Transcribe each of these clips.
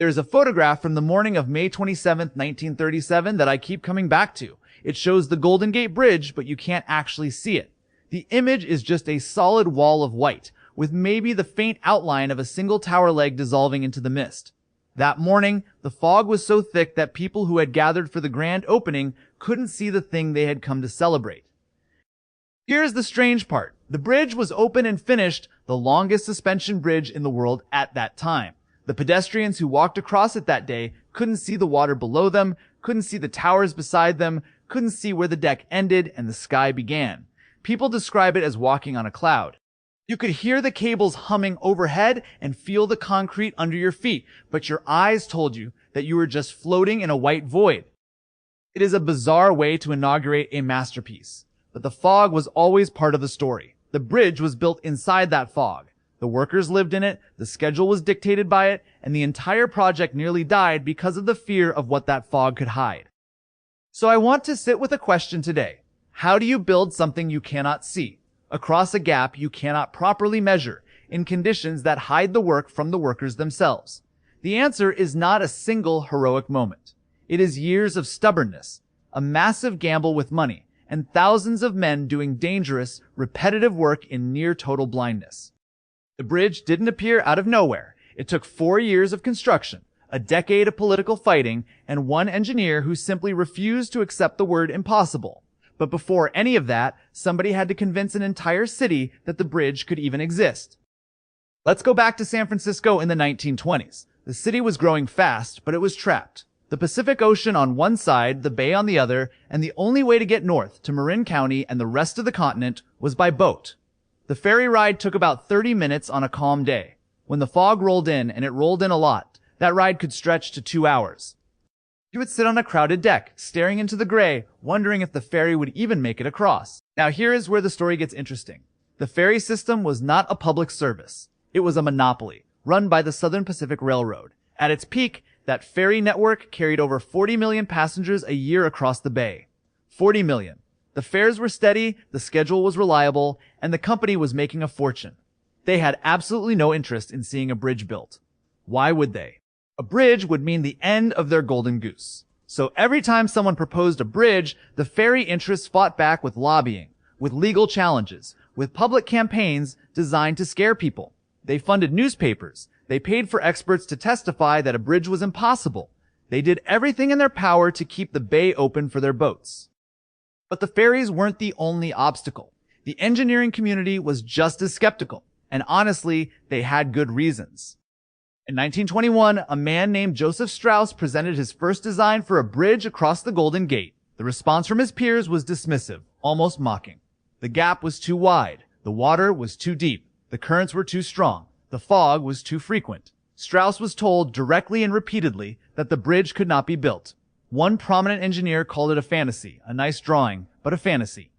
There's a photograph from the morning of May 27th, 1937 that I keep coming back to. It shows the Golden Gate Bridge, but you can't actually see it. The image is just a solid wall of white, with maybe the faint outline of a single tower leg dissolving into the mist. That morning, the fog was so thick that people who had gathered for the grand opening couldn't see the thing they had come to celebrate. Here's the strange part. The bridge was open and finished, the longest suspension bridge in the world at that time. The pedestrians who walked across it that day couldn't see the water below them, couldn't see the towers beside them, couldn't see where the deck ended and the sky began. People describe it as walking on a cloud. You could hear the cables humming overhead and feel the concrete under your feet, but your eyes told you that you were just floating in a white void. It is a bizarre way to inaugurate a masterpiece, but the fog was always part of the story. The bridge was built inside that fog. The workers lived in it, the schedule was dictated by it, and the entire project nearly died because of the fear of what that fog could hide. So I want to sit with a question today. How do you build something you cannot see, across a gap you cannot properly measure, in conditions that hide the work from the workers themselves? The answer is not a single heroic moment. It is years of stubbornness, a massive gamble with money, and thousands of men doing dangerous, repetitive work in near total blindness. The bridge didn't appear out of nowhere. It took 4 years of construction, a decade of political fighting, and one engineer who simply refused to accept the word impossible. But before any of that, somebody had to convince an entire city that the bridge could even exist. Let's go back to San Francisco in the 1920s. The city was growing fast, but it was trapped. The Pacific Ocean on one side, the bay on the other, and the only way to get north to Marin County and the rest of the continent was by boat. The ferry ride took about 30 minutes on a calm day. When the fog rolled in, and it rolled in a lot, that ride could stretch to 2 hours. You would sit on a crowded deck, staring into the gray, wondering if the ferry would even make it across. Now here is where the story gets interesting. The ferry system was not a public service. It was a monopoly, run by the Southern Pacific Railroad. At its peak, that ferry network carried over 40 million passengers a year across the bay. 40 million. The fares were steady, the schedule was reliable, and the company was making a fortune. They had absolutely no interest in seeing a bridge built. Why would they? A bridge would mean the end of their golden goose. So every time someone proposed a bridge, the ferry interests fought back with lobbying, with legal challenges, with public campaigns designed to scare people. They funded newspapers. They paid for experts to testify that a bridge was impossible. They did everything in their power to keep the bay open for their boats. But the ferries weren't the only obstacle. The engineering community was just as skeptical, and honestly, they had good reasons. In 1921, a man named Joseph Strauss presented his first design for a bridge across the Golden Gate. The response from his peers was dismissive, almost mocking. The gap was too wide. The water was too deep. The currents were too strong. The fog was too frequent. Strauss was told directly and repeatedly that the bridge could not be built. One prominent engineer called it a fantasy, a nice drawing, but a fantasy.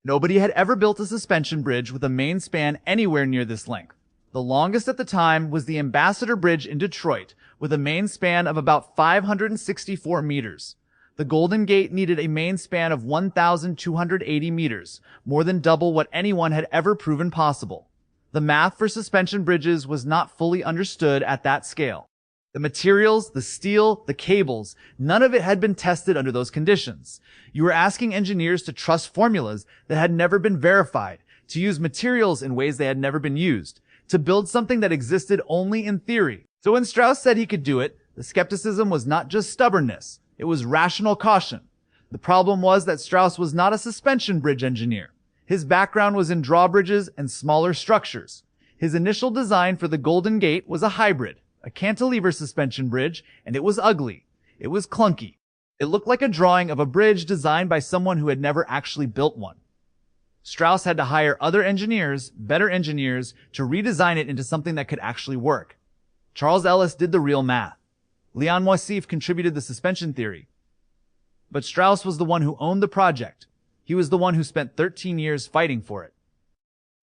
Nobody had ever built a suspension bridge with a main span anywhere near this length. The longest at the time was the Ambassador Bridge in Detroit, with a main span of about 564 meters. The Golden Gate needed a main span of 1,280 meters, more than double what anyone had ever proven possible. The math for suspension bridges was not fully understood at that scale. The materials, the steel, the cables, none of it had been tested under those conditions. You were asking engineers to trust formulas that had never been verified, to use materials in ways they had never been used, to build something that existed only in theory. So when Strauss said he could do it, the skepticism was not just stubbornness, it was rational caution. The problem was that Strauss was not a suspension bridge engineer. His background was in drawbridges and smaller structures. His initial design for the Golden Gate was a hybrid, a cantilever suspension bridge, and it was ugly. It was clunky. It looked like a drawing of a bridge designed by someone who had never actually built one. Strauss had to hire other engineers, better engineers, to redesign it into something that could actually work. Charles Ellis did the real math. Leon Moisseiff contributed the suspension theory. But Strauss was the one who owned the project. He was the one who spent 13 years fighting for it.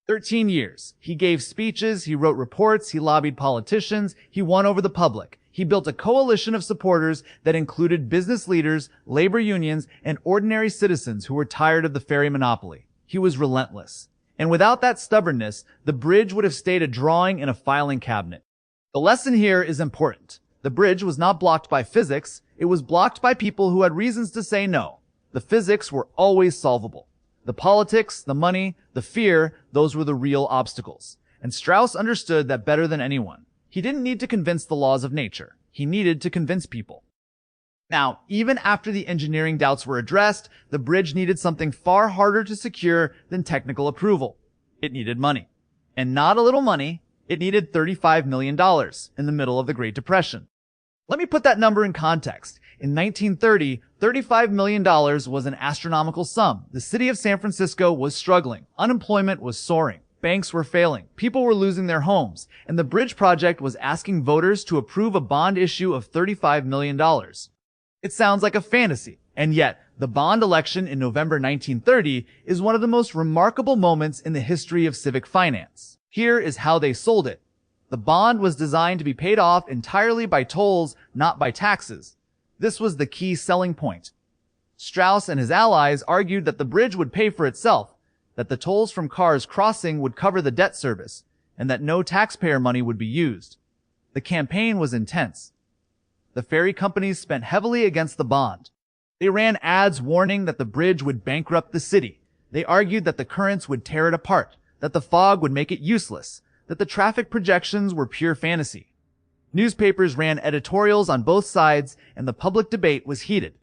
13 years. He gave speeches, he wrote reports, he lobbied politicians, he won over the public. He built a coalition of supporters that included business leaders, labor unions, and ordinary citizens who were tired of the ferry monopoly. He was relentless. And without that stubbornness, the bridge would have stayed a drawing in a filing cabinet. The lesson here is important. The bridge was not blocked by physics, it was blocked by people who had reasons to say no. The physics were always solvable. The politics, the money, the fear, those were the real obstacles. And Strauss understood that better than anyone. He didn't need to convince the laws of nature. He needed to convince people. Now, even after the engineering doubts were addressed, the bridge needed something far harder to secure than technical approval. It needed money. And not a little money, it needed $35 million in the middle of the Great Depression. Let me put that number in context. In 1930, $35 million was an astronomical sum. The city of San Francisco was struggling. Unemployment was soaring. Banks were failing. People were losing their homes. And the bridge project was asking voters to approve a bond issue of $35 million. It sounds like a fantasy. And yet, the bond election in November 1930 is one of the most remarkable moments in the history of civic finance. Here is how they sold it. The bond was designed to be paid off entirely by tolls, not by taxes. This was the key selling point. Strauss and his allies argued that the bridge would pay for itself, that the tolls from cars crossing would cover the debt service, and that no taxpayer money would be used. The campaign was intense. The ferry companies spent heavily against the bond. They ran ads warning that the bridge would bankrupt the city. They argued that the currents would tear it apart, that the fog would make it useless, that the traffic projections were pure fantasy. Newspapers ran editorials on both sides, and the public debate was heated.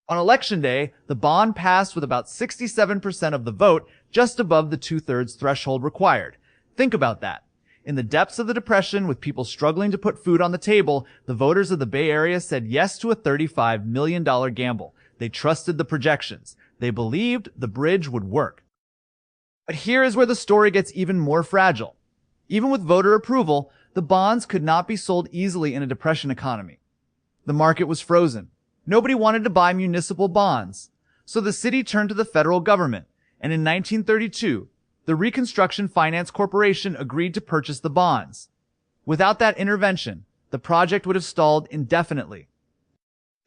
On election day, the bond passed with about 67% of the vote, just above the two-thirds threshold required. Think about that. In the depths of the Depression, with people struggling to put food on the table, the voters of the Bay Area said yes to a $35 million gamble. They trusted the projections. They believed the bridge would work. But here is where the story gets even more fragile. Even with voter approval, the bonds could not be sold easily in a Depression economy. The market was frozen. Nobody wanted to buy municipal bonds. So the city turned to the federal government, and in 1932, the Reconstruction Finance Corporation agreed to purchase the bonds. Without that intervention, the project would have stalled indefinitely.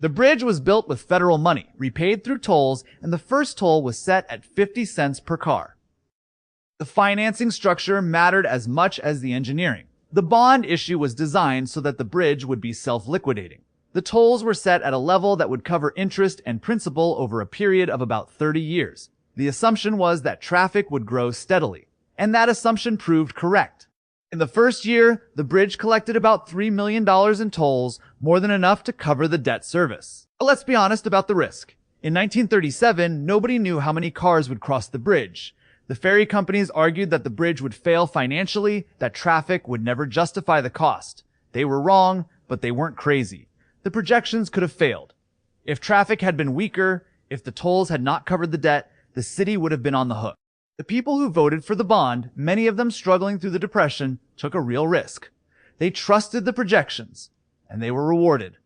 The bridge was built with federal money, repaid through tolls, and the first toll was set at 50 cents per car. The financing structure mattered as much as the engineering. The bond issue was designed so that the bridge would be self-liquidating. The tolls were set at a level that would cover interest and principal over a period of about 30 years. The assumption was that traffic would grow steadily, and that assumption proved correct. In the first year, the bridge collected about $3 million in tolls, more than enough to cover the debt service. But let's be honest about the risk. In 1937, nobody knew how many cars would cross the bridge. The ferry companies argued that the bridge would fail financially, that traffic would never justify the cost. They were wrong, but they weren't crazy. The projections could have failed. If traffic had been weaker, if the tolls had not covered the debt, the city would have been on the hook. The people who voted for the bond, many of them struggling through the Depression, took a real risk. They trusted the projections, and they were rewarded.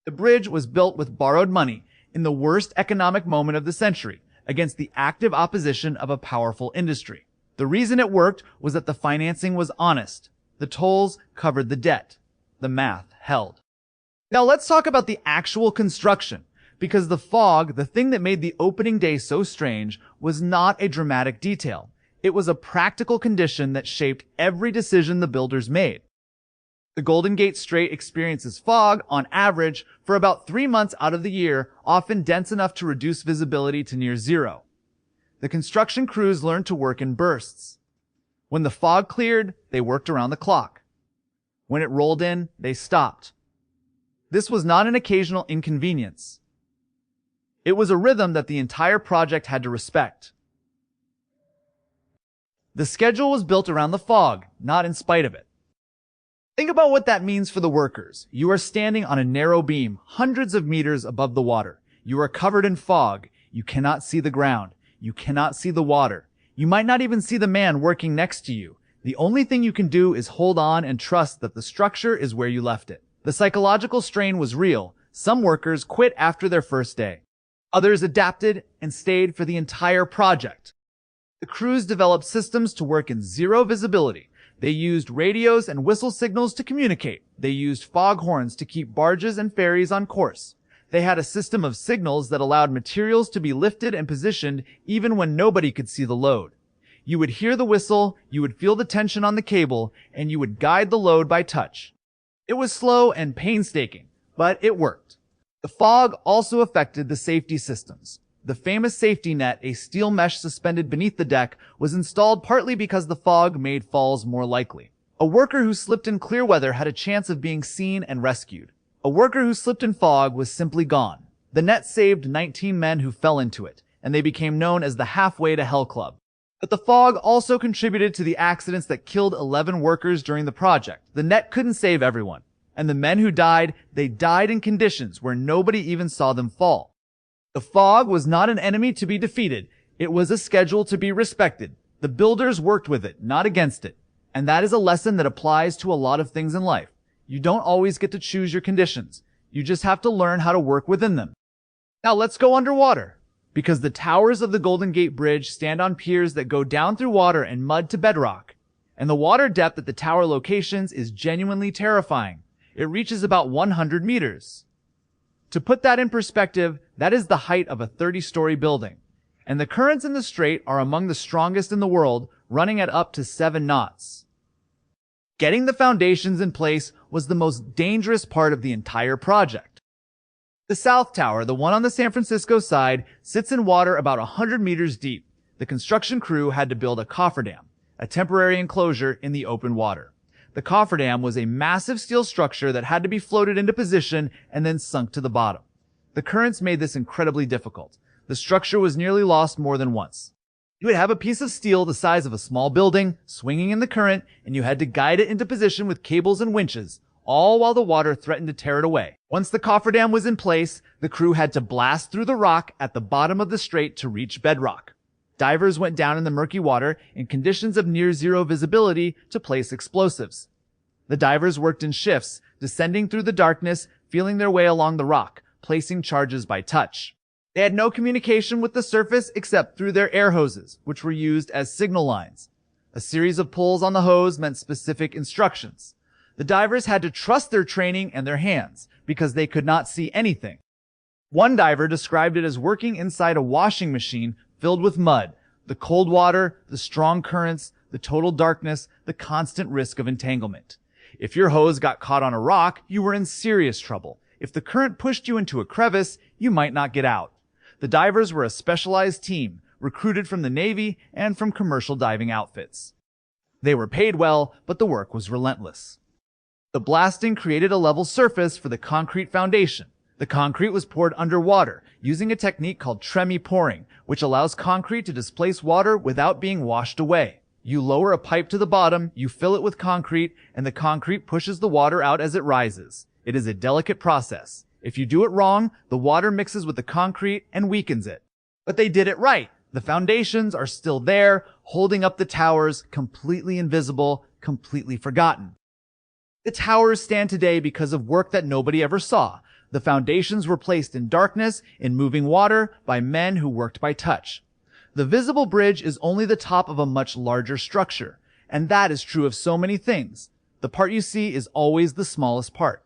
The bridge was built with borrowed money in the worst economic moment of the century, against the active opposition of a powerful industry. The reason it worked was that the financing was honest. The tolls covered the debt. The math held. Now let's talk about the actual construction, because the fog, the thing that made the opening day so strange, was not a dramatic detail. It was a practical condition that shaped every decision the builders made. The Golden Gate Strait experiences fog, on average, for about 3 months out of the year, often dense enough to reduce visibility to near zero. The construction crews learned to work in bursts. When the fog cleared, they worked around the clock. When it rolled in, they stopped. This was not an occasional inconvenience. It was a rhythm that the entire project had to respect. The schedule was built around the fog, not in spite of it. Think about what that means for the workers. You are standing on a narrow beam, hundreds of meters above the water. You are covered in fog. You cannot see the ground. You cannot see the water. You might not even see the man working next to you. The only thing you can do is hold on and trust that the structure is where you left it. The psychological strain was real. Some workers quit after their first day. Others adapted and stayed for the entire project. The crews developed systems to work in zero visibility. They used radios and whistle signals to communicate. They used foghorns to keep barges and ferries on course. They had a system of signals that allowed materials to be lifted and positioned even when nobody could see the load. You would hear the whistle, you would feel the tension on the cable, and you would guide the load by touch. It was slow and painstaking, but it worked. The fog also affected the safety systems. The famous safety net, a steel mesh suspended beneath the deck, was installed partly because the fog made falls more likely. A worker who slipped in clear weather had a chance of being seen and rescued. A worker who slipped in fog was simply gone. The net saved 19 men who fell into it, and they became known as the Halfway to Hell Club. But the fog also contributed to the accidents that killed 11 workers during the project. The net couldn't save everyone, and the men who died, they died in conditions where nobody even saw them fall. The fog was not an enemy to be defeated. It was a schedule to be respected. The builders worked with it, not against it. And that is a lesson that applies to a lot of things in life. You don't always get to choose your conditions. You just have to learn how to work within them. Now let's go underwater. Because the towers of the Golden Gate Bridge stand on piers that go down through water and mud to bedrock. And the water depth at the tower locations is genuinely terrifying. It reaches about 100 meters. To put that in perspective, that is the height of a 30-story building. And the currents in the strait are among the strongest in the world, running at up to 7 knots. Getting the foundations in place was the most dangerous part of the entire project. The South Tower, the one on the San Francisco side, sits in water about 100 meters deep. The construction crew had to build a cofferdam, a temporary enclosure in the open water. The cofferdam was a massive steel structure that had to be floated into position and then sunk to the bottom. The currents made this incredibly difficult. The structure was nearly lost more than once. You would have a piece of steel the size of a small building swinging in the current, and you had to guide it into position with cables and winches, all while the water threatened to tear it away. Once the cofferdam was in place, the crew had to blast through the rock at the bottom of the strait to reach bedrock. Divers went down in the murky water in conditions of near zero visibility to place explosives. The divers worked in shifts, descending through the darkness, feeling their way along the rock, placing charges by touch. They had no communication with the surface except through their air hoses, which were used as signal lines. A series of pulls on the hose meant specific instructions. The divers had to trust their training and their hands, because they could not see anything. One diver described it as working inside a washing machine filled with mud, the cold water, the strong currents, the total darkness, the constant risk of entanglement. If your hose got caught on a rock, you were in serious trouble. If the current pushed you into a crevice, you might not get out. The divers were a specialized team, recruited from the Navy and from commercial diving outfits. They were paid well, but the work was relentless. The blasting created a level surface for the concrete foundation. The concrete was poured underwater, using a technique called tremie pouring, which allows concrete to displace water without being washed away. You lower a pipe to the bottom, you fill it with concrete, and the concrete pushes the water out as it rises. It is a delicate process. If you do it wrong, the water mixes with the concrete and weakens it. But they did it right. The foundations are still there, holding up the towers, completely invisible, completely forgotten. The towers stand today because of work that nobody ever saw. The foundations were placed in darkness, in moving water, by men who worked by touch. The visible bridge is only the top of a much larger structure, and that is true of so many things. The part you see is always the smallest part.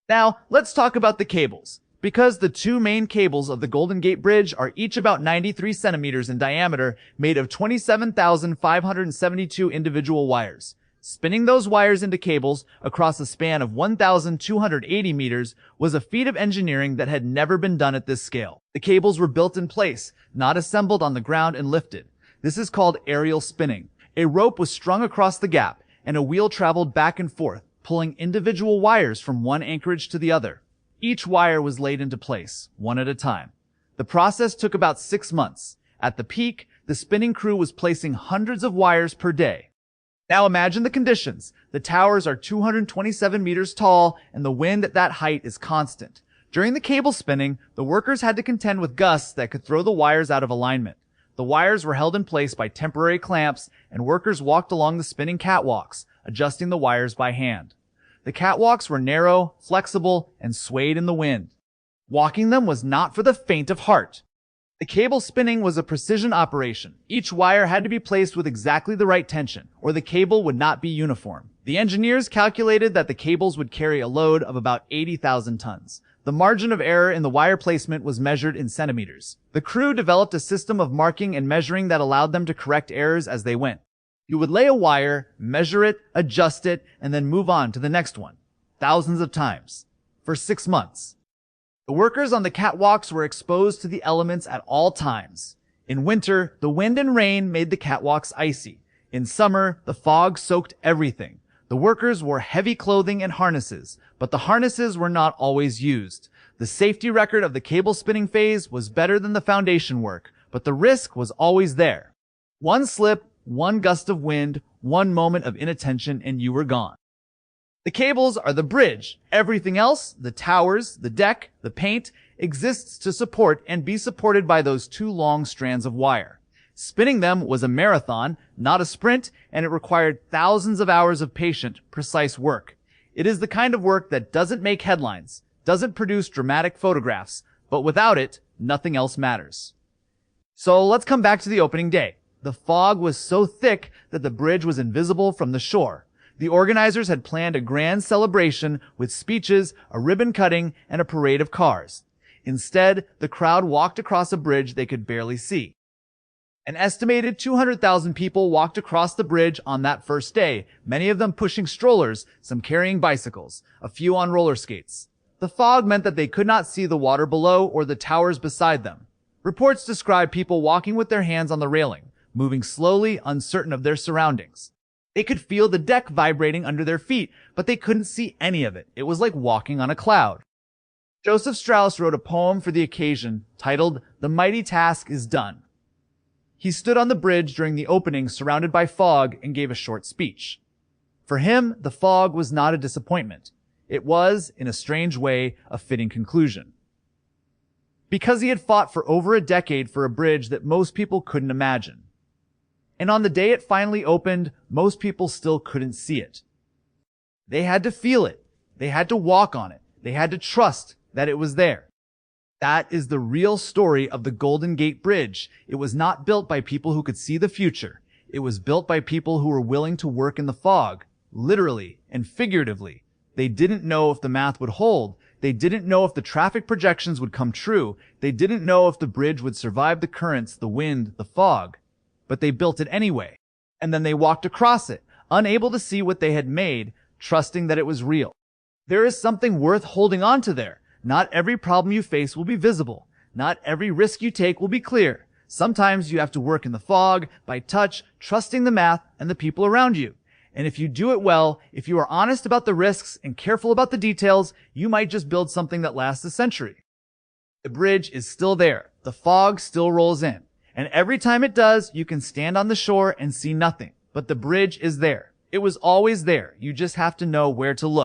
Now, let's talk about the cables. Because the two main cables of the Golden Gate Bridge are each about 93 centimeters in diameter, made of 27,572 individual wires. Spinning those wires into cables across a span of 1,280 meters was a feat of engineering that had never been done at this scale. The cables were built in place, not assembled on the ground and lifted. This is called aerial spinning. A rope was strung across the gap, and a wheel traveled back and forth, pulling individual wires from one anchorage to the other. Each wire was laid into place, one at a time. The process took about 6 months. At the peak, the spinning crew was placing hundreds of wires per day. Now imagine the conditions. The towers are 227 meters tall, and the wind at that height is constant. During the cable spinning, the workers had to contend with gusts that could throw the wires out of alignment. The wires were held in place by temporary clamps, and workers walked along the spinning catwalks, adjusting the wires by hand. The catwalks were narrow, flexible, and swayed in the wind. Walking them was not for the faint of heart. The cable spinning was a precision operation. Each wire had to be placed with exactly the right tension, or the cable would not be uniform. The engineers calculated that the cables would carry a load of about 80,000 tons. The margin of error in the wire placement was measured in centimeters. The crew developed a system of marking and measuring that allowed them to correct errors as they went. You would lay a wire, measure it, adjust it, and then move on to the next one. thousands of times, for 6 months. The workers on the catwalks were exposed to the elements at all times. In winter, the wind and rain made the catwalks icy. In summer, the fog soaked everything. The workers wore heavy clothing and harnesses, but the harnesses were not always used. The safety record of the cable spinning phase was better than the foundation work, but the risk was always there. One slip, one gust of wind, one moment of inattention, and you were gone. The cables are the bridge. Everything else, the towers, the deck, the paint, exists to support and be supported by those 2 long strands of wire. Spinning them was a marathon, not a sprint, and it required thousands of hours of patient, precise work. It is the kind of work that doesn't make headlines, doesn't produce dramatic photographs, but without it, nothing else matters. So let's come back to the opening day. The fog was so thick that the bridge was invisible from the shore. The organizers had planned a grand celebration with speeches, a ribbon cutting, and a parade of cars. Instead, the crowd walked across a bridge they could barely see. An estimated 200,000 people walked across the bridge on that first day, many of them pushing strollers, some carrying bicycles, a few on roller skates. The fog meant that they could not see the water below or the towers beside them. Reports describe people walking with their hands on the railing, moving slowly, uncertain of their surroundings. They could feel the deck vibrating under their feet, but they couldn't see any of it. It was like walking on a cloud. Joseph Strauss wrote a poem for the occasion titled "The Mighty Task is Done." He stood on the bridge during the opening surrounded by fog and gave a short speech. For him, the fog was not a disappointment. It was, in a strange way, a fitting conclusion. Because he had fought for over a decade for a bridge that most people couldn't imagine. And on the day it finally opened, most people still couldn't see it. They had to feel it. They had to walk on it. They had to trust that it was there. That is the real story of the Golden Gate Bridge. It was not built by people who could see the future. It was built by people who were willing to work in the fog, literally and figuratively. They didn't know if the math would hold. They didn't know if the traffic projections would come true. They didn't know if the bridge would survive the currents, the wind, the fog. But they built it anyway. And then they walked across it, unable to see what they had made, trusting that it was real. There is something worth holding on to there. Not every problem you face will be visible. Not every risk you take will be clear. Sometimes you have to work in the fog, by touch, trusting the math and the people around you. And if you do it well, if you are honest about the risks and careful about the details, you might just build something that lasts a century. The bridge is still there. The fog still rolls in. And every time it does, you can stand on the shore and see nothing. But the bridge is there. It was always there. You just have to know where to look.